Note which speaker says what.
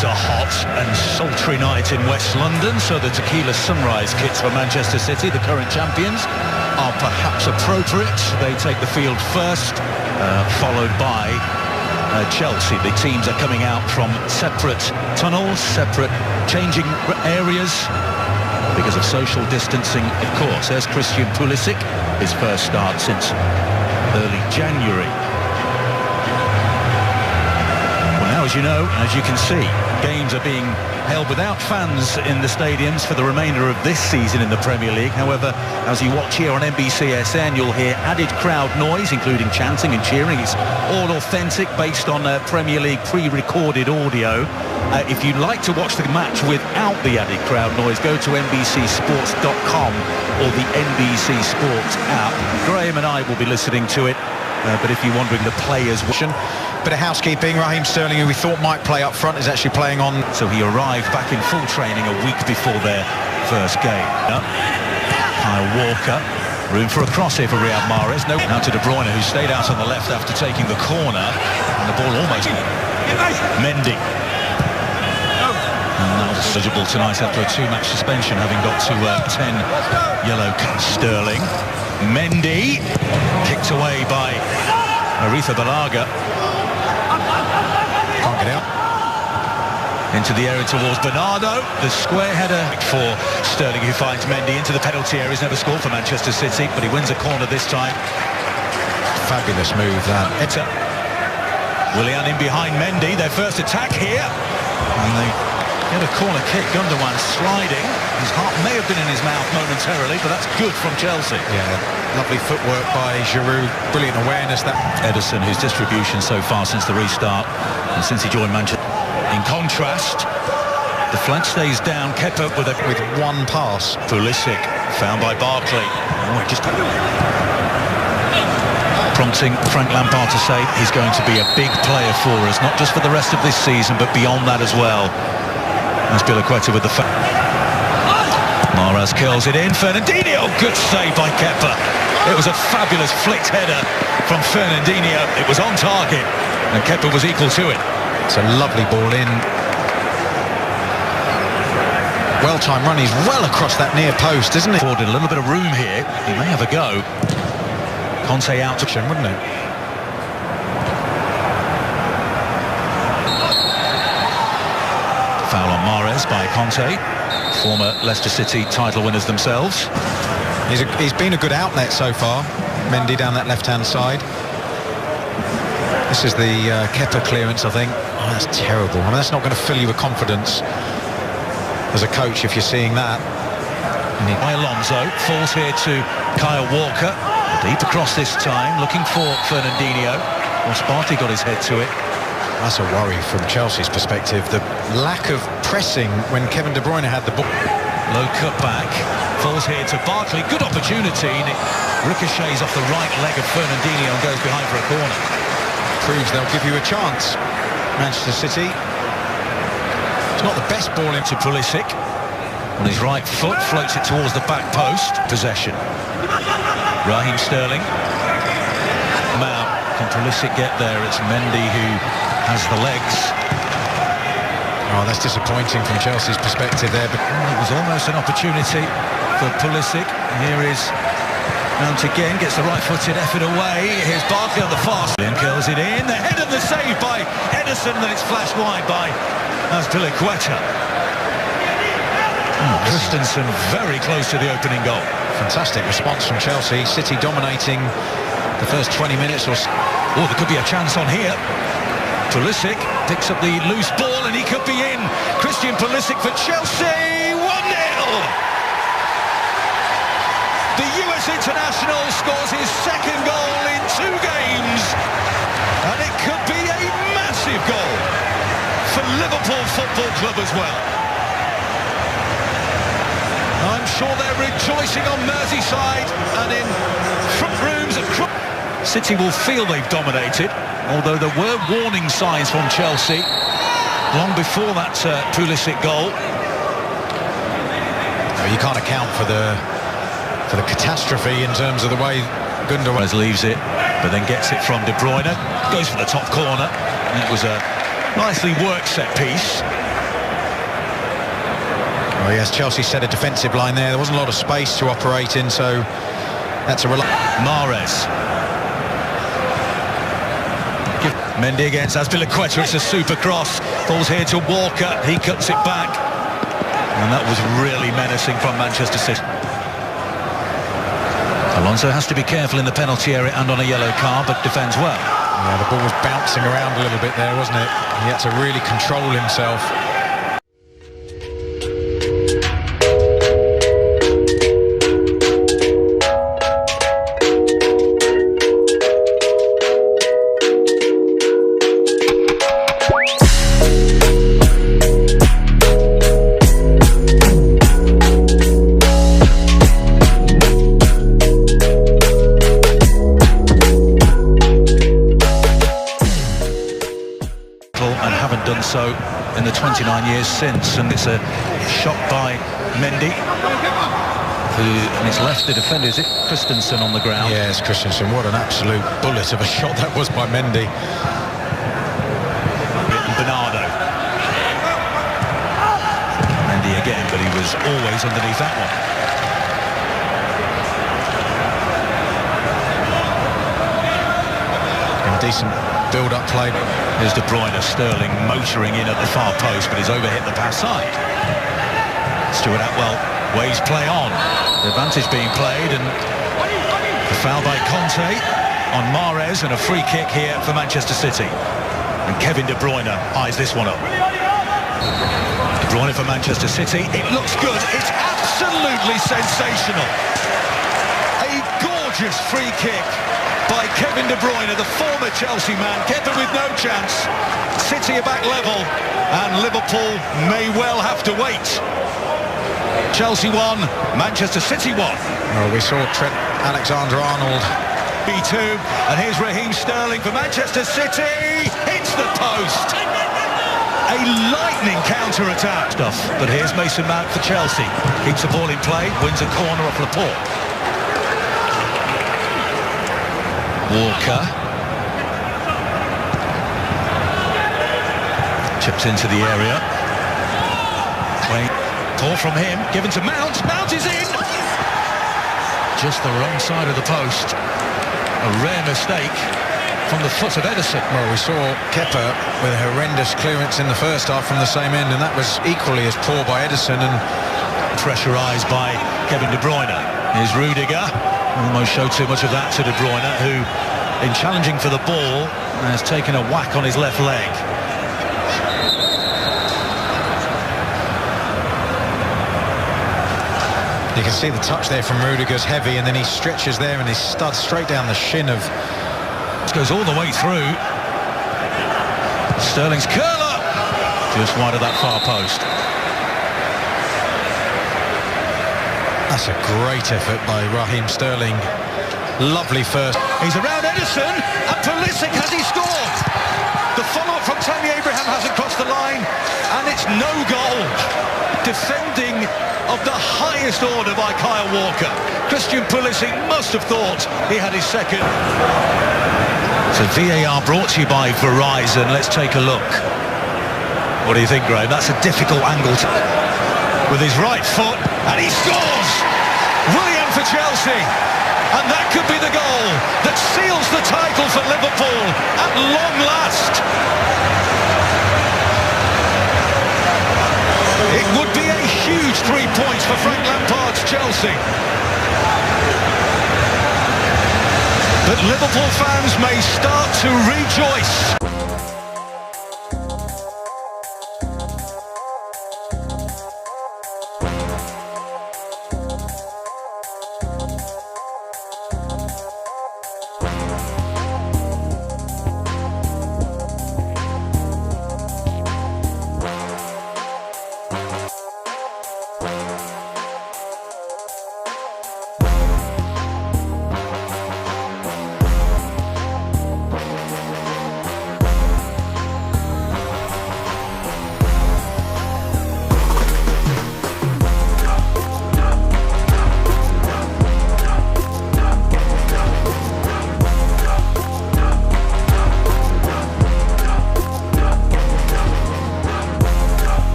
Speaker 1: It's a hot and sultry night in West London, so the tequila sunrise kits for Manchester City, the current champions, are perhaps appropriate. They take the field first, followed by Chelsea. The teams are coming out from separate tunnels, separate changing areas because of social distancing, of course. There's Christian Pulisic, his first start since early January. As you know, as you can see, games are being held without fans in the stadiums for the remainder of this season in the Premier League. However, as you watch here on NBCSN, you'll hear added crowd noise, including chanting and cheering. It's all authentic, based on Premier League pre-recorded audio. If you'd like to watch the match without the added crowd noise, go to NBCSports.com or the NBC Sports app. Graham and I will be listening to it. But if you're wondering, the players...
Speaker 2: Bit of housekeeping. Raheem Sterling, who we thought might play up front, is actually playing on.
Speaker 1: So he arrived back in full training a week before their first game. Kyle Walker, room for a cross here for Riyad Mahrez. Now to De Bruyne, who stayed out on the left after taking the corner. And the ball almost... Mendy. And that was eligible tonight after a 2-match suspension, having got to 10 yellow cards. Sterling. Mendy. Kicked away by Aretha Balaga.
Speaker 2: Can't get out.
Speaker 1: Into the area towards Bernardo. The square header for Sterling, who finds Mendy into the penalty area. He's never scored for Manchester City, but he wins a corner this time.
Speaker 2: Fabulous move, that.
Speaker 1: Etta. Willian in behind Mendy. Their first attack here. And they get a corner kick. Gundogan sliding. His heart may have been in his mouth momentarily, but that's good from Chelsea.
Speaker 2: Yeah, lovely footwork by Giroud. Brilliant awareness. That
Speaker 1: Ederson, whose distribution so far since the restart and since he joined Manchester. In contrast, the flank stays down. Kepa with
Speaker 2: one pass.
Speaker 1: Pulisic found by Barkley. Just prompting Frank Lampard to say he's going to be a big player for us, not just for the rest of this season, but beyond that as well. That's Piliqueta with the... Mahrez curls it in. Fernandinho, good save by Kepa. It was a fabulous flicked header from Fernandinho. It was on target, and Kepa was equal to it.
Speaker 2: It's a lovely ball in. Well-timed run. He's well across that near post, isn't it?
Speaker 1: Afforded a little bit of room here. He may have a go. Conte out to...
Speaker 2: wouldn't it?
Speaker 1: Foul on Mahrez by Conte. Former Leicester City title winners themselves.
Speaker 2: He's been a good outlet so far. Mendy down that left-hand side. This is the Kepa clearance, I think. Oh, that's terrible. I mean, that's not going to fill you with confidence as a coach if you're seeing that.
Speaker 1: By Alonso, falls here to Kyle Walker. Deep across this time, looking for Fernandinho. Well, Sparty got his head to it.
Speaker 2: That's a worry from Chelsea's perspective. The lack of pressing when Kevin De Bruyne had the ball.
Speaker 1: Low cut back, falls here to Barkley. Good opportunity, and it ricochets off the right leg of Fernandinho and goes behind for a corner.
Speaker 2: Proves they'll give you a chance. Manchester City. It's not the best ball into
Speaker 1: Pulisic. On his right foot, floats it towards the back post. Possession. Raheem Sterling. Now, can Pulisic get there? It's Mendy who has the legs.
Speaker 2: Oh, that's disappointing from Chelsea's perspective there. But
Speaker 1: it was almost an opportunity for Pulisic. Here is Mount again, gets the right-footed effort away. Here's Barkley on the far side. And curls it in. The head of the save by Ederson, then it's flashed wide by Piliqueta. Christensen very close to the opening goal.
Speaker 2: Fantastic response from Chelsea. City dominating the first 20 minutes or so.
Speaker 1: Oh, there could be a chance on here. Pulisic picks up the loose ball and he could be in. Christian Pulisic for Chelsea. 1-0. The US international scores his second goal in 2 games. And it could be a massive goal for Liverpool Football Club as well. I'm sure they're rejoicing on Merseyside and in front rooms at... City will feel they've dominated, although there were warning signs from Chelsea long before that Pulisic goal.
Speaker 2: You can't account for the catastrophe in terms of the way Gundogan
Speaker 1: leaves it, but then gets it from De Bruyne, goes for the top corner, and it was a nicely worked set piece.
Speaker 2: Oh yes, Chelsea set a defensive line there. There wasn't a lot of space to operate in, so that's a
Speaker 1: Mahrez. Mendy against Azpilicueta. It's a super cross. Falls here to Walker. He cuts it back. And that was really menacing from Manchester City. Alonso has to be careful in the penalty area and on a yellow card, but defends well.
Speaker 2: Yeah, the ball was bouncing around a little bit there, wasn't it? He had to really control himself.
Speaker 1: And haven't done so in the 29 years since, and it's a shot by Mendy, and it's left the defender. Is it Christensen on the ground?
Speaker 2: Yes, Christensen. What an absolute bullet of a shot that was by Mendy.
Speaker 1: Bernardo. Mendy again, but he was always underneath that one.
Speaker 2: Decent build-up play.
Speaker 1: Here's De Bruyne, Sterling motoring in at the far post, but he's overhit the pass side. Stuart Atwell waves play on. The advantage being played, and the foul by Conte on Mahrez, and a free kick here for Manchester City. And Kevin De Bruyne eyes this one up. De Bruyne for Manchester City. It looks good. It's absolutely sensational. A gorgeous free kick by Kevin De Bruyne, the former Chelsea man, kept it with no chance. City are back level, and Liverpool may well have to wait. Chelsea won, Manchester City won.
Speaker 2: Well, we saw Trent Alexander-Arnold.
Speaker 1: B2, and here's Raheem Sterling for Manchester City. Hits the post. A lightning counter-attack stuff. But here's Mason Mount for Chelsea. Keeps the ball in play, wins a corner off Laporte. Walker chips into the area. Ball from him, given to Mount. Mount is in! Just the wrong side of the post. A rare mistake from the foot of Ederson.
Speaker 2: Well, we saw Kepa with a horrendous clearance in the first half from the same end, and that was equally as poor by Ederson, and
Speaker 1: pressurised by Kevin De Bruyne. Here's Rudiger. Almost showed too much of that to De Bruyne, who, in challenging for the ball, has taken a whack on his left leg.
Speaker 2: You can see the touch there from Rudiger's heavy, and then he stretches there and he studs straight down the shin of...
Speaker 1: This goes all the way through. Sterling's curler! Just wide of that far post.
Speaker 2: That's a great effort by Raheem Sterling. Lovely first.
Speaker 1: He's around Ederson, and Pulisic, has he scored? The follow-up from Tammy Abraham hasn't crossed the line, and it's no goal. Defending of the highest order by Kyle Walker. Christian Pulisic must have thought he had his second. So VAR brought to you by Verizon. Let's take a look. What do you think, Graham? That's a difficult angle with his right foot, and he scores! Willian for Chelsea, and that could be the goal that seals the title for Liverpool at long last. It would be a huge 3 points for Frank Lampard's Chelsea. But Liverpool fans may start to rejoice.